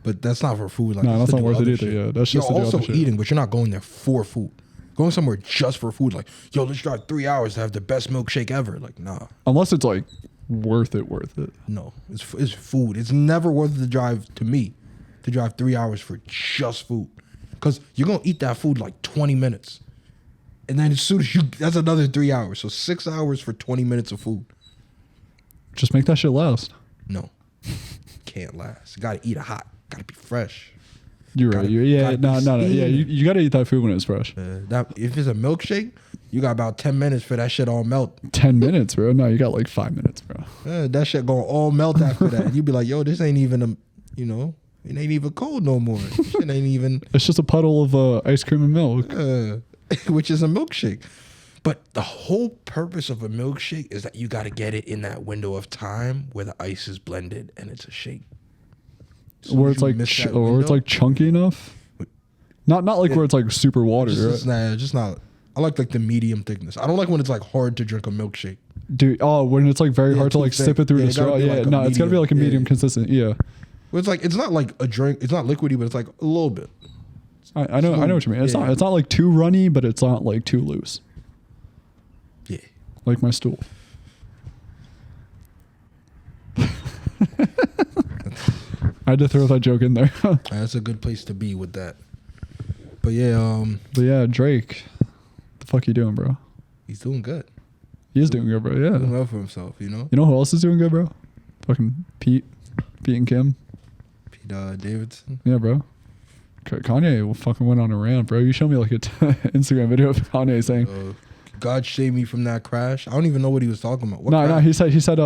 But that's not for food. Like, No, that's to not do worth it other either. shit. Yeah, that's You're just to do also other shit. eating, but you're not going there for food. Going somewhere just for food, like, yo, let's drive 3 hours to have the best milkshake ever. Like, nah. Unless it's like worth it. No, it's food. It's never worth it to drive, to me, to drive 3 hours for just food. Because you're going to eat that food like 20 minutes. And then as soon as that's another 3 hours. So 6 hours for 20 minutes of food. Just make that shit last. No. Can't last. You got to eat it hot. Got to be fresh. You're right. Yeah, no. Yeah, steamy. you got to eat that food when it's fresh. If it's a milkshake, you got about 10 minutes for that shit all melt. 10 minutes, bro. No, you got like 5 minutes, bro. That shit gonna all melt after that. And you be like, yo, this ain't even it ain't even cold no more. This shit ain't even. It's just a puddle of ice cream and milk. Which is a milkshake. But the whole purpose of a milkshake is that you got to get it in that window of time where the ice is blended and it's a shake. Where it's like chunky enough. Not like where it's like super water. Just not. I like the medium thickness. I don't like when it's like hard to drink a milkshake. Dude, when it's like very hard to like sip it through the straw. Yeah, no, it's gotta be like a medium consistent. Yeah. Well, it's not like a drink. It's not liquidy, but it's like a little bit. I know what you mean. It's not like too runny, but it's not like too loose. Yeah. Like my stool. I had to throw that joke in there. That's a good place to be with that. But yeah, Drake. The fuck you doing, bro? He's doing good. He is doing good, bro. Yeah. Doing well for himself, you know? You know who else is doing good, bro? Fucking Pete and Kim. Pete Davidson. Yeah, bro. Kanye fucking went on a rant, bro. You showed me like a Instagram video of Kanye saying, God save me from that crash. I don't even know what he was talking about. No, he said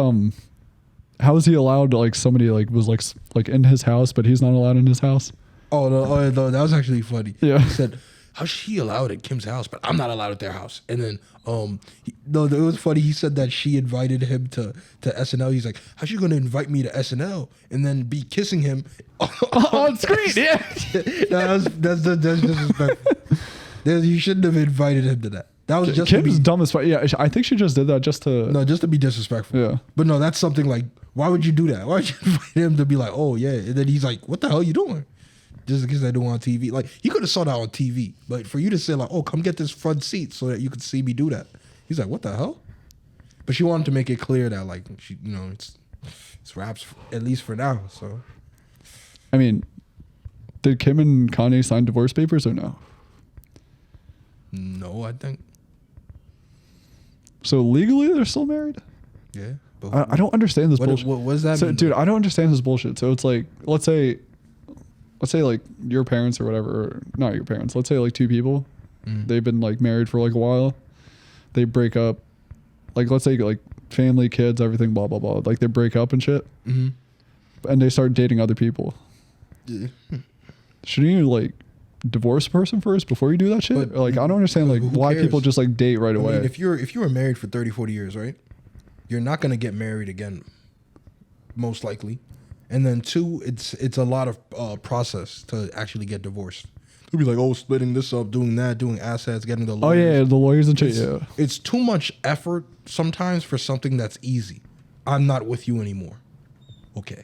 how is he allowed to, like, somebody like was like in his house, but he's not allowed in his house? Oh no, that was actually funny. Yeah. He said, how's she allowed at Kim's house, but I'm not allowed at their house? And then it was funny. He said that she invited him to SNL. He's like, how's she gonna invite me to SNL and then be kissing him on screen? Yeah. That's disrespectful. You shouldn't have invited him to that. That was just Kim's dumb as fuck. Yeah, I think she just did that just to be disrespectful. Yeah. But no, that's something like, why would you do that? Why would you invite him to be like, oh yeah, and then he's like, what the hell are you doing? Just because they're doing on TV. Like, he could have saw that on TV, but for you to say like, oh, come get this front seat so that you could see me do that. He's like, what the hell? But she wanted to make it clear that like she, it's raps at least for now. So, I mean, did Kim and Kanye sign divorce papers or no? No, I think. So legally they're still married? Yeah. But I don't understand this bullshit. What does that mean? Dude, I don't understand this bullshit. So it's like, let's say like your parents or whatever, or not your parents. Let's say like two people, they've been like married for like a while. They break up. Like, let's say like family, kids, everything, blah, blah, blah. Like they break up and shit. Mm-hmm. And they start dating other people. Yeah. Shouldn't you like divorce a person first before you do that shit? Or, like, I don't understand like why people just like date right away. Mean, if you were married for 30, 40 years, right? You're not going to get married again, most likely. And then two, it's a lot of process to actually get divorced. They'll be like, oh, splitting this up, doing that, doing assets, getting the lawyers. Oh yeah, the lawyers and shit. Yeah, it's too much effort sometimes for something that's easy. I'm not with you anymore. Okay,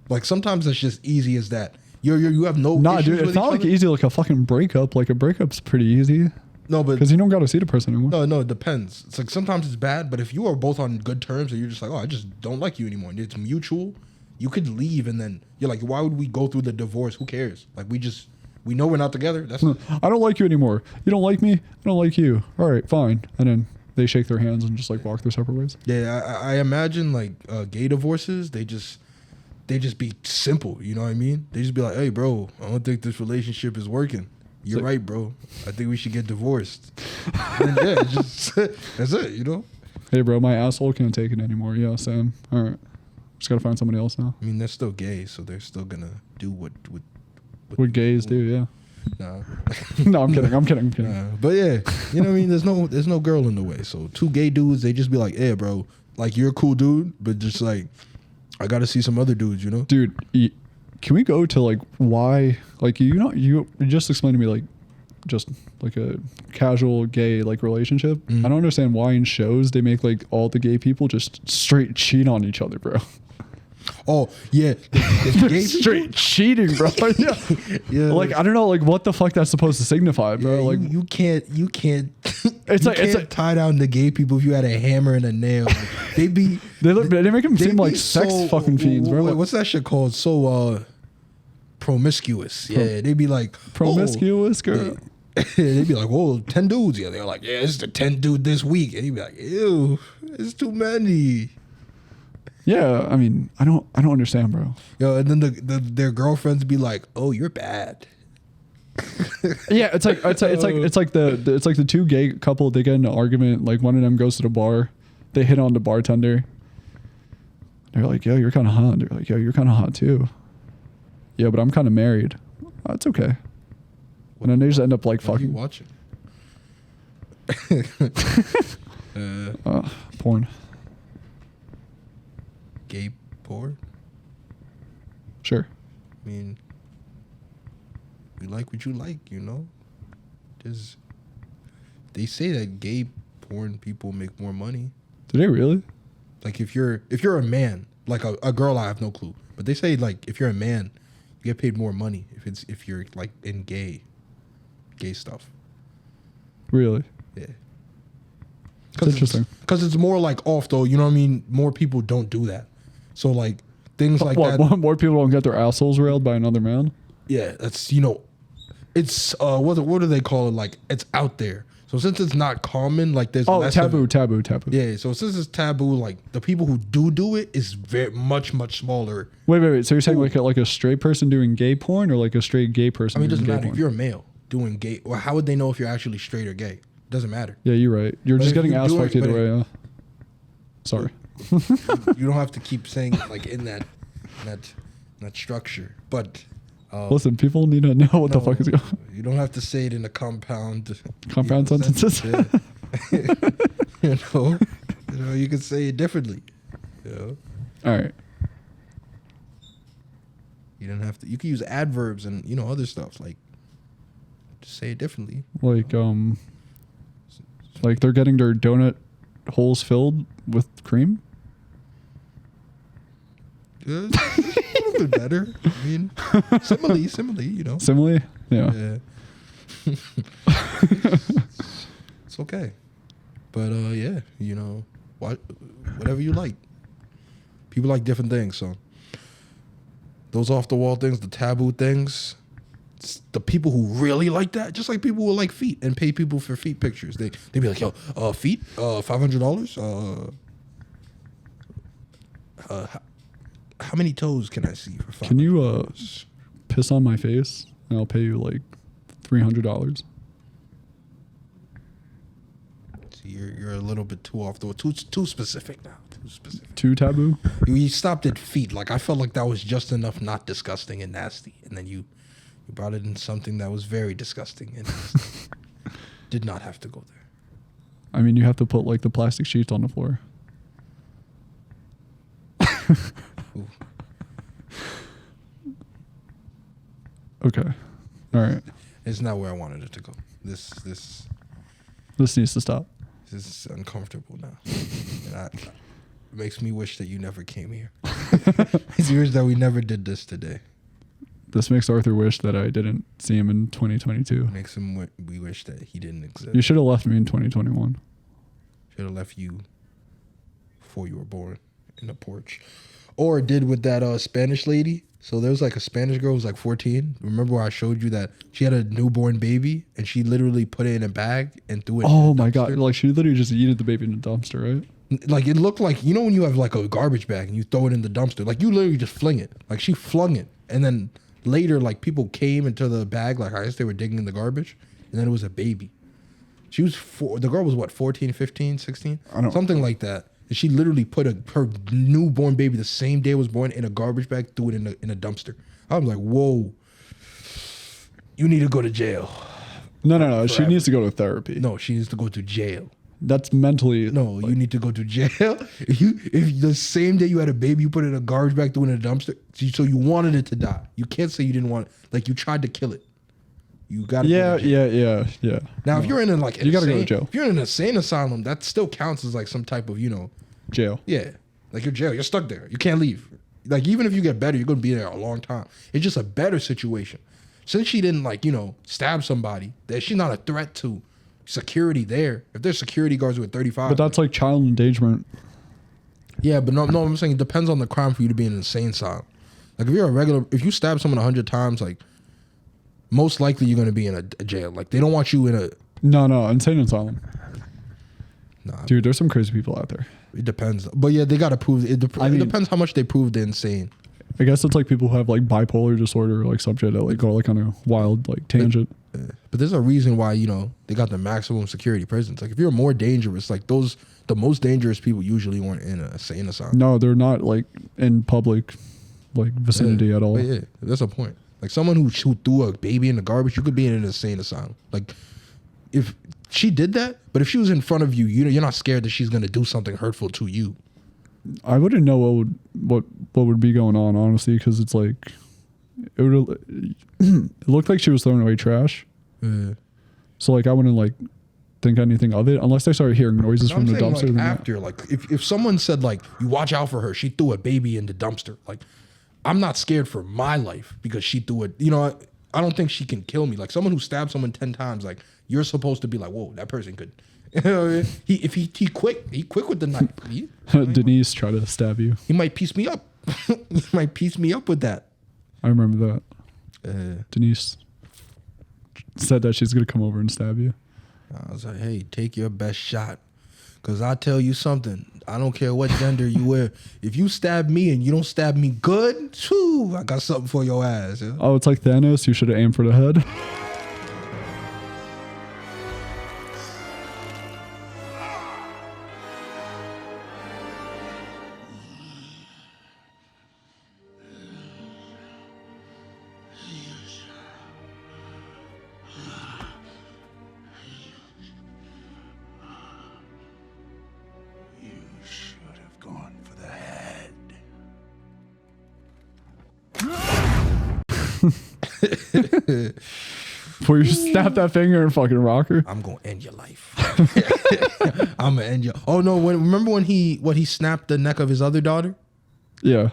like sometimes it's just easy as that. You have no. Nah, dude, it's not like easy like a fucking breakup. Like a breakup's pretty easy. No, but because you don't got to see the person anymore. No, it depends. It's like sometimes it's bad, but if you are both on good terms and you're just like, oh, I just don't like you anymore, and it's mutual, you could leave, and then you're like, why would we go through the divorce? Who cares? Like we know we're not together. That's I don't like you anymore. You don't like me. I don't like you. All right, fine. And then they shake their hands and just like walk their separate ways. Yeah, I imagine like gay divorces. They just be simple. You know what I mean? They just be like, hey, bro, I don't think this relationship is working. You're right, bro. I think we should get divorced. And yeah, it's just that's it. You know. Hey, bro, my asshole can't take it anymore. Yeah, Sam. All right. Just gotta find somebody else now. I mean, they're still gay, so they're still gonna do what gays do, yeah. Nah. No, I'm kidding. But yeah, you know what I mean? There's no girl in the way. So two gay dudes, they just be like, "Hey, bro, like you're a cool dude, but just like I gotta see some other dudes, you know?" Dude, can we go to like why? Like you just explained to me like just like a casual gay like relationship. Mm-hmm. I don't understand why in shows they make like all the gay people just straight cheat on each other, bro. Oh yeah, the gay straight cheating, bro. Yeah. Yeah, Like I don't know, like what the fuck that's supposed to signify, bro. yeah, like you can't. It's like it's like tie down the gay people if you had a hammer and a nail. Like, they make them seem be like sex so- fucking fiends, bro. What's that shit called? So promiscuous. Yeah, they be like Promiscuous girl. They'd be like, "Whoa, 10 dudes." Yeah, they're like, "Yeah, it's the 10 dude this week," and he'd be like, "Ew, it's too many." Yeah, I mean, I don't understand, bro. Yo, and then their girlfriends be like, "Oh, you're bad." Yeah, it's like the two gay couple. They get in an argument. Like one of them goes to the bar, they hit on the bartender. They're like, "Yo, you're kind of hot." They're like, "Yo, you're kind of hot too." Yeah, but I'm kind of married. Oh, it's okay. And then they just end up like What are you fucking watching? porn. Gay porn. Sure. I mean, you like what you like, you know. Just they say that gay porn people make more money. Do they really? Like if you're a man, like a girl, I have no clue. But they say like if you're a man, you get paid more money if you're like in gay stuff. Really? Yeah. It's interesting. Because it's more like off though, you know what I mean? More people don't do that. So like things like that. More people don't get their assholes railed by another man? Yeah, that's, you know, it's what do they call it? Like it's out there. So since it's not common, like there's less taboo. Yeah, so since it's taboo, like the people who do it is very much smaller. Wait. So you're saying like a straight person doing gay porn or like a straight gay person? I mean, it doing doesn't gay matter porn? if you're a male doing gay. Well, how would they know if you're actually straight or gay? Doesn't matter. Yeah, you're right. You're But just if getting you're ass doing- fucked either but way. Yeah. Sorry. You don't have to keep saying it like in that structure. But Listen, people need to know what the fuck is going on. You don't have to say it in a compound Sentences. sentence, yeah. you know, you can say it differently. You know? All right. You don't have to. You can use adverbs and other stuff like. Just say it differently. Like they're getting their donut holes filled with cream. Good. A little bit better. I mean, simile. You know. Simile. Yeah. It's okay. But yeah, whatever you like. People like different things, so those off the wall things, the taboo things, it's the people who really like that, just like people who like feet and pay people for feet pictures. They be like, "Yo, feet, $500. How many toes can I see for $500?" Can you piss on my face and I'll pay you like $300? You're a little bit too off the wall, too specific now. Too specific. Too taboo? You stopped at feet. Like I felt like that was just enough, not disgusting and nasty, and then you brought it in something that was very disgusting and nasty. Did not have to go there. I mean, you have to put like the plastic sheets on the floor. Ooh. Okay. All right. It's not where I wanted it to go. This This needs to stop. is uncomfortable now, and it makes me wish that you never came here. It's wish that we never did this today. This makes Arthur wish that I didn't see him in 2022. Makes him we wish that he didn't exist. You should have left me in 2021. Should have left you before you were born in the porch, or did with that Spanish lady. So there was like a Spanish girl who was like 14. Remember where I showed you that she had a newborn baby and she literally put it in a bag and threw it. Oh in the my God. dumpster? Like she literally just yeeted the baby in the dumpster, right? Like it looked like, when you have like a garbage bag and you throw it in the dumpster, like you literally just fling it. Like she flung it. And then later, like people came into the bag, like I guess they were digging in the garbage, and then it was a baby. She was the girl was what, 14, 15, 16? I don't- Something like that. And she literally put her newborn baby the same day it was born in a garbage bag, threw it in a dumpster. I was like, whoa, you need to go to jail. No. She needs to go to therapy. No, she needs to go to jail. That's mentally. No, you need to go to jail. If the same day you had a baby, you put it in a garbage bag, threw it in a dumpster, so you wanted it to die. You can't say you didn't want it. Like, you tried to kill it. You got to Yeah. Now, if you're in you got to go to jail. If you're in an insane asylum, that still counts as like some type of, Jail. Yeah. Like, you're jail. You're stuck there. You can't leave. Like, even if you get better, you're going to be there a long time. It's just a better situation. Since she didn't, like, stab somebody, that she's not a threat to security there. If there's security guards with 35. But that's like child endangerment. Yeah, but no, I'm saying it depends on the crime for you to be in an insane asylum. Like, if you stab someone 100 times, like, most likely you're going to be in a jail. Like, they don't want you in a... No, insane asylum. Nah. Dude, there's some crazy people out there. It depends. But yeah, they got to prove... It depends how much they prove they're insane. I guess it's like people who have like bipolar disorder, like subject that like go like on a wild like tangent. But there's a reason why, they got the maximum security prisons. Like, if you're more dangerous, like the most dangerous people usually weren't in a insane asylum. No, they're not like in public like vicinity at all. But yeah, that's a point. Like, someone who threw a baby in the garbage, you could be in an insane asylum. Like, if she did that, but if she was in front of you, you're not scared that she's going to do something hurtful to you. I wouldn't know what would be going on, honestly, because it's like it looked like she was throwing away trash. Yeah. So like I wouldn't like think anything of it unless I started hearing noises from the dumpster. Like, after, like, if someone said, like, you watch out for her, she threw a baby in the dumpster. Like, I'm not scared for my life because she threw it. I don't think she can kill me. Like, someone who stabbed someone 10 times, like, you're supposed to be like, whoa, that person could. He quick with the knife. Denise tried to stab you. He might piece me up. He might piece me up with that. I remember that. Denise said that she's gonna come over and stab you. I was like, hey, take your best shot. Because I tell you something. I don't care what gender you wear. If you stab me and you don't stab me good, whew, I got something for your ass. Yeah? Oh, it's like Thanos. You should have aimed for the head. Before you snap that finger and fucking rocker. I'm gonna end your life. I'm gonna end your. Oh no! Remember when he snapped the neck of his other daughter? Yeah.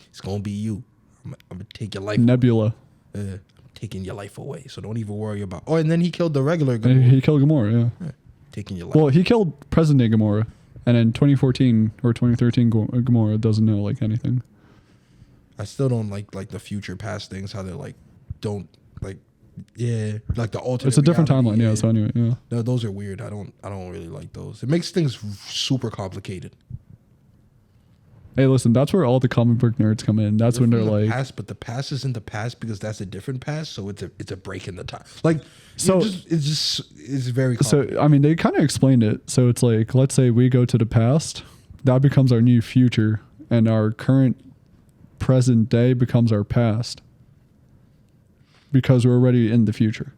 It's gonna be you. I'm gonna take your life. Nebula. I'm taking your life away. So don't even worry about. Oh, and then he killed the regular Gamora. He killed Gamora. Yeah. Taking your life. Well, he killed present day Gamora, and in 2014 or 2013, Gamora doesn't know like anything. I still don't like the future past things. How they're like, don't like. Yeah, like the alternate. It's a different reality, timeline. Yeah. So anyway, yeah. No, those are weird. I don't really like those. It makes things super complicated. Hey, listen, that's where all the comic book nerds come in. That's when they're like, past, but the past isn't the past because that's a different past. So it's a break in the time. Like, so it's very complicated. So I mean, they kind of explained it. So it's like, let's say we go to the past, that becomes our new future, and our current present day becomes our past because we're already in the future.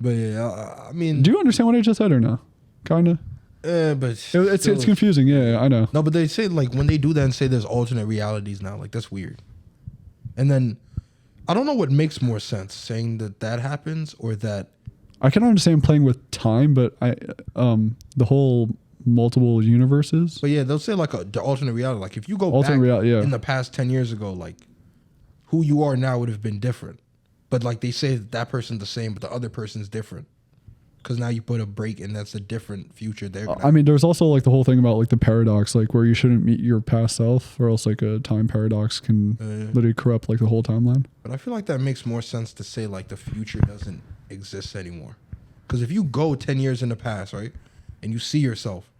But yeah, I mean, do you understand what I just said or no? Kind of. But it's confusing. Yeah, I know. No, but they say like when they do that and say there's alternate realities now, like that's weird. And then I don't know what makes more sense, saying that happens or that. I can understand playing with time, but the whole multiple universes. But yeah, they'll say like the alternate reality. Like if you go back in the past 10 years ago, like who you are now would have been different. But like they say that person's the same, but the other person's different. Because now you put a break and that's a different future there. I mean, there's also like the whole thing about like the paradox, like where you shouldn't meet your past self or else like a time paradox can literally corrupt like the whole timeline. But I feel like that makes more sense to say like the future doesn't exist anymore. Because if you go 10 years in the past, right, and you see yourself,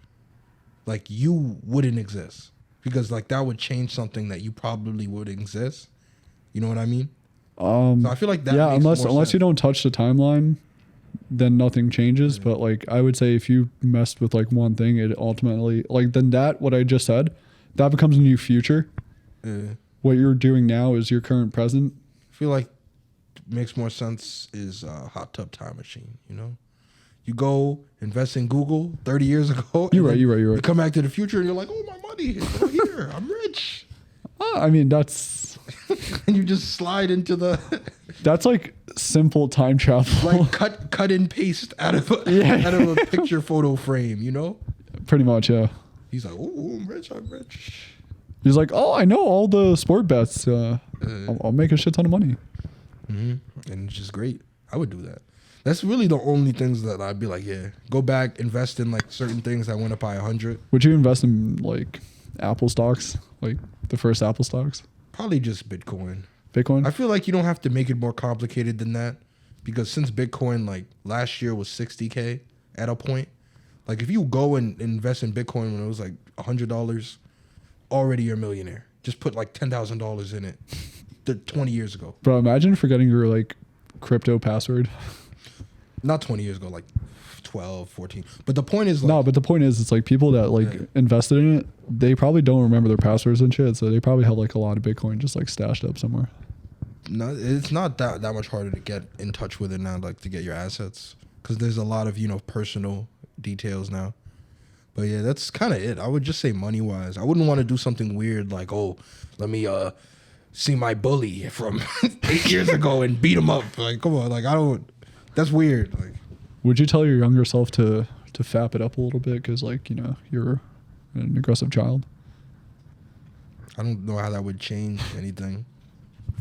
like you wouldn't exist. Because like that would change something that you probably would exist. You know what I mean? So I feel like that makes more sense. Unless you don't touch the timeline, then nothing changes. But like I would say if you messed with like one thing, it ultimately like then that what I just said, that becomes a new future. What you're doing now is your current present. I feel like makes more sense is a hot tub time machine, you know? You go invest in Google 30 years ago. You're right. You come back to the future and you're like, oh, my money is over here. I'm rich. I mean, that's... and you just slide into the... That's like simple time travel. Like cut and paste out of a picture photo frame, you know? Pretty much, yeah. He's like, oh, I'm rich. He's like, oh, I know all the sport bets. I'll make a shit ton of money. Mm-hmm. And it's just great. I would do that. That's really the only things that I'd be like, yeah, go back, invest in like certain things that went up by 100. Would you invest in like Apple stocks, like the first Apple stocks? Probably just Bitcoin. Bitcoin? I feel like you don't have to make it more complicated than that, because since Bitcoin like last year was 60K at a point, like if you go and invest in Bitcoin when it was like $100, already you're a millionaire. Just put like $10,000 in it 20 years ago. Bro, imagine forgetting your like crypto password. Not 20 years ago, like 12, 14. But the point is like... No, but the point is it's like people that like invested in it, they probably don't remember their passwords and shit. So they probably have like a lot of Bitcoin just like stashed up somewhere. No, it's not that much harder to get in touch with it now, like to get your assets. Because there's a lot of, personal details now. But yeah, that's kind of it. I would just say money-wise. I wouldn't want to do something weird like, oh, let me see my bully from 8 years ago and beat him up. Like, come on. Like, I don't... That's weird. Like, would you tell your younger self to fap it up a little bit because like you're an aggressive child? I don't know how that would change anything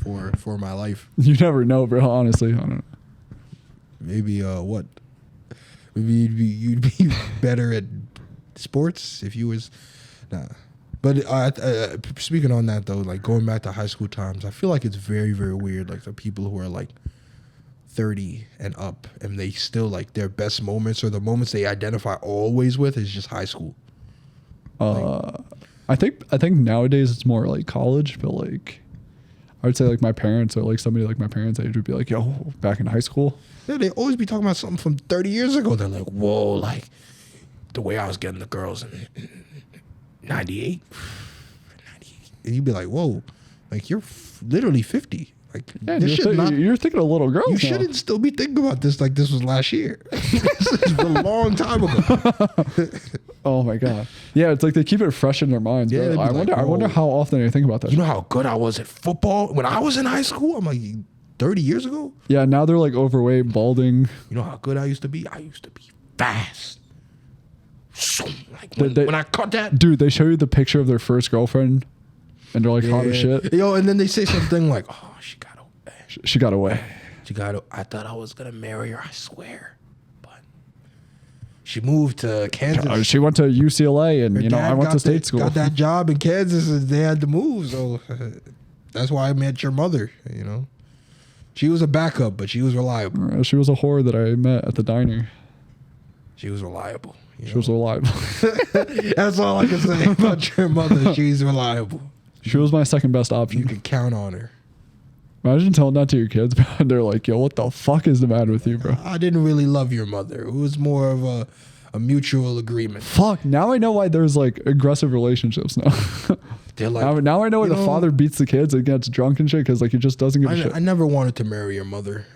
for my life. You never know, bro. Honestly, I don't know. Maybe what? Maybe you'd be better at sports if you was. Nah. But speaking on that though, like going back to high school times, I feel like it's very, very weird. Like the people who are like 30 and up and they still like their best moments or the moments they identify always with is just high school. I think nowadays it's more like college, but like I would say like my parents or like somebody like my parents' age would be like, yo, back in high school. Yeah, they always be talking about something from 30 years ago. They're like, whoa, like the way I was getting the girls in 98. And you'd be like, whoa, like you're literally 50. Like, yeah, you're thinking of little girls. You now. shouldn't still be thinking about this like this was last year. This is a long time ago. Oh my god. Yeah, it's like they keep it fresh in their minds. Yeah, I wonder how often they think about that. You know how good I was at football when I was in high school? I'm like 30 years ago. Yeah, now they're like overweight, balding. You know how good I used to be? I used to be fast. So, like when I caught that, dude, they show you the picture of their first girlfriend. And they're like hot as shit. Yo, and then they say something like, oh, she got away. She got away. I thought I was going to marry her, I swear. But she moved to Kansas. She went to UCLA and, I went to state school. Got that job in Kansas and they had to move. So that's why I met your mother, She was a backup, but she was reliable. She was a whore that I met at the diner. She was reliable. She was reliable. That's all I can say about your mother. She's reliable. She was my second best option. You could count on her. Imagine telling that to your kids, bro. They're like, yo, what the fuck is the matter with you, bro? I didn't really love your mother. It was more of a mutual agreement. Fuck. Now I know why there's like aggressive relationships now. They're like, now I know why the father beats the kids and gets drunk and shit because like he just doesn't give a shit. I never wanted to marry your mother.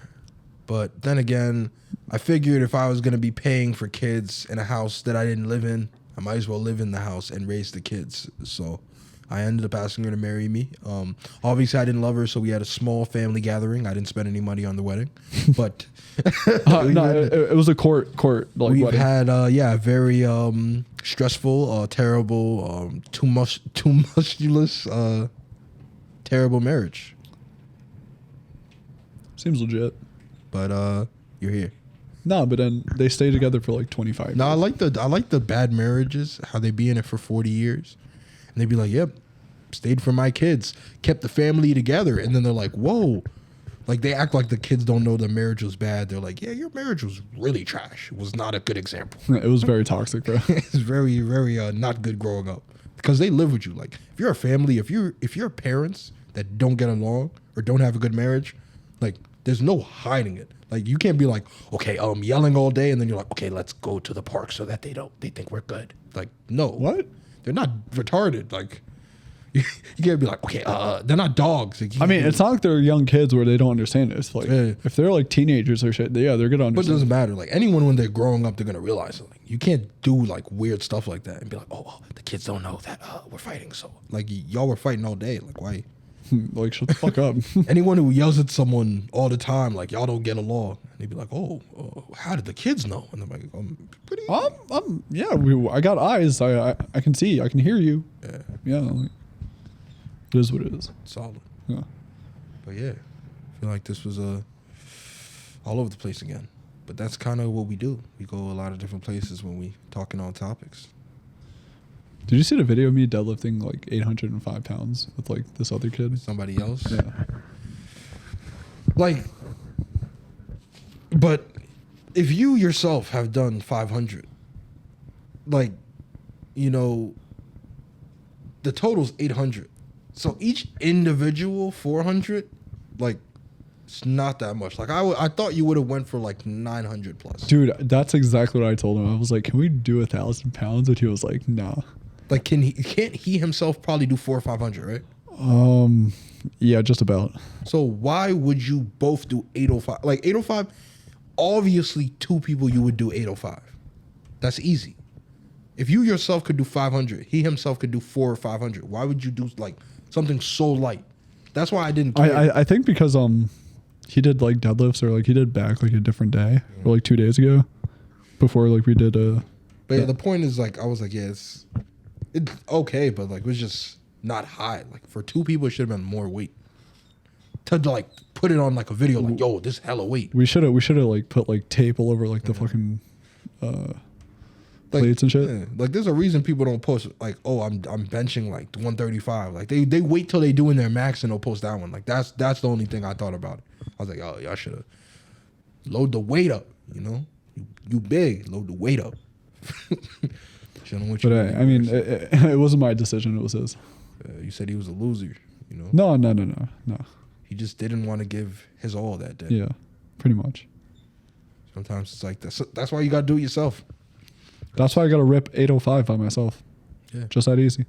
But then again, I figured if I was going to be paying for kids in a house that I didn't live in, I might as well live in the house and raise the kids. So I ended up asking her to marry me. Obviously, I didn't love her, so we had a small family gathering. I didn't spend any money on the wedding. But it was a court like we've wedding. had a very stressful, terrible, too musculous, terrible marriage. Seems legit. But you're here. No, but then they stay together for like 25 years. No, I like the bad marriages, how they be in it for 40 years. And they'd be like, yep, stayed for my kids, kept the family together. And then they're like, whoa. Like they act like the kids don't know their marriage was bad. They're like, yeah, your marriage was really trash. It was not a good example. It was very toxic, bro. It's very, very not good growing up. Because they live with you. Like if you're a family, if you're parents that don't get along or don't have a good marriage, like There's no hiding it. Like, you can't be like, okay, yelling all day, and then you're like, okay, let's go to the park so that they think we're good. Like, no. What? They're not retarded. Like, you can't be like, okay, they're not dogs. Like, I mean, it's not like they're young kids where they don't understand this. Like, Yeah. if they're like teenagers or shit, yeah, they're gonna But it understand. doesn't matter. Like, anyone when they're growing up, they're gonna realize it. Like, you can't do like weird stuff like that and be like, oh, the kids don't know that we're fighting. So like, y'all were fighting all day. Like, why? Like, shut the fuck up. Anyone who yells at someone all the time, like, y'all don't get along, and they'd be like, oh, how did the kids know? And I'm like, pretty. Yeah, I got eyes. I can see. I can hear you. Yeah. Like, it is what it is. Solid. Yeah. But yeah, I feel like this was all over the place again. But that's kind of what we do. We go a lot of different places when we talking on topics. Did you see the video of me deadlifting like 805 pounds with like this other kid? Somebody else? Yeah. Like, but if you yourself have done 500, like, you know, the total's 800. So each individual 400, like, it's not that much. Like, I thought you would have went for like 900 plus. Dude, that's exactly what I told him. I was like, can we do 1,000 pounds? And he was like, nah. Like, can't he himself probably do 400 or 500, right? Yeah, just about. So why would you both do 805? Like, 805, obviously 2 people you would do 805. That's easy. If you yourself could do 500, he himself could do 400 or 500. Why would you do like something so light? That's why I didn't care. I think because he did like deadlifts or like he did back like a different day or like 2 days ago before like we did But yeah, the point is like I was like, yeah, it's okay, but like it was just not high. Like for 2 people it should have been more weight. To like put it on like a video like, yo, this hella weight. we should have like put like tape all over like the fucking plates and shit. Yeah. Like there's a reason people don't post like, oh, I'm benching like 135. Like they wait till they doing their max and they'll post that one. Like that's the only thing I thought about it. I was like, oh, y'all should have load the weight up, you know? You big, load the weight up. But I mean, it wasn't my decision, it was his. You said he was a loser, you know? No. He just didn't want to give his all that day. Yeah, pretty much. Sometimes it's like that's why you got to do it yourself. That's why I got to rip 805 by myself. Yeah. Just that easy.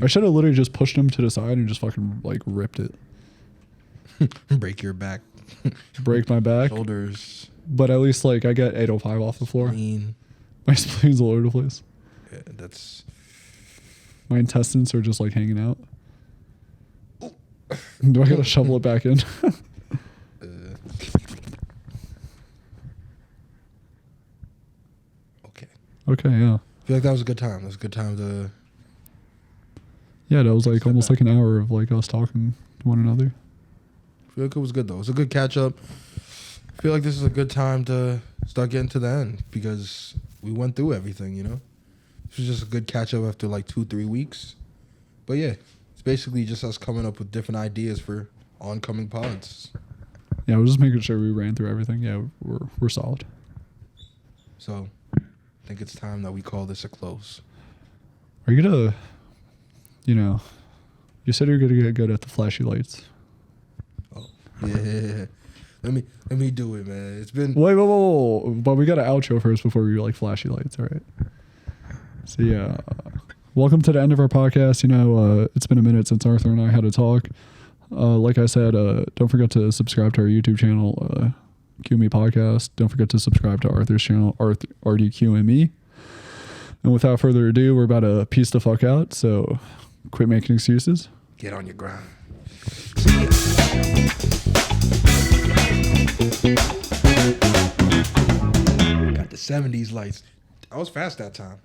I should have literally just pushed him to the side and just fucking like ripped it. Break your back. Break my back. Shoulders. But at least like I get 805 off the floor. Spleen. My spleen's all over the place. Yeah, that's... My intestines are just like hanging out. Do I gotta shovel it back in? Okay. Okay, yeah. I feel like that was a good time. That was a good time to... Yeah, that was like almost like an hour of like us talking to one another. I feel like it was good, though. It was a good catch-up. I feel like this is a good time to start getting to the end because we went through everything, you know? This was just a good catch-up after like 2-3 weeks. But yeah, it's basically just us coming up with different ideas for oncoming pods. Yeah, we're just making sure we ran through everything. Yeah, we're solid. So I think it's time that we call this a close. Are you gonna, you said you're gonna get good at the flashy lights. Oh, yeah. Let me do it, man. It's been... Wait, whoa. But we got an outro first before we do like flashy lights, all right? So yeah, welcome to the end of our podcast. It's been a minute since Arthur and I had a talk. Like I said, don't forget to subscribe to our YouTube channel, QME Podcast. Don't forget to subscribe to Arthur's channel, RDQME. And without further ado, we're about to piece the fuck out. So quit making excuses. Get on your grind. Got the 70s lights. I was fast that time.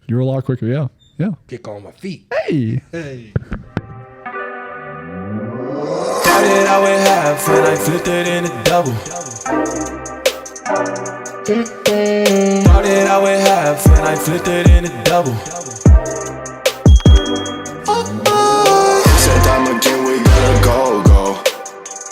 You were a lot quicker, yeah. Kick on my feet. Hey. Started out with half and I flipped it into double. Started out with half and I flipped it into double.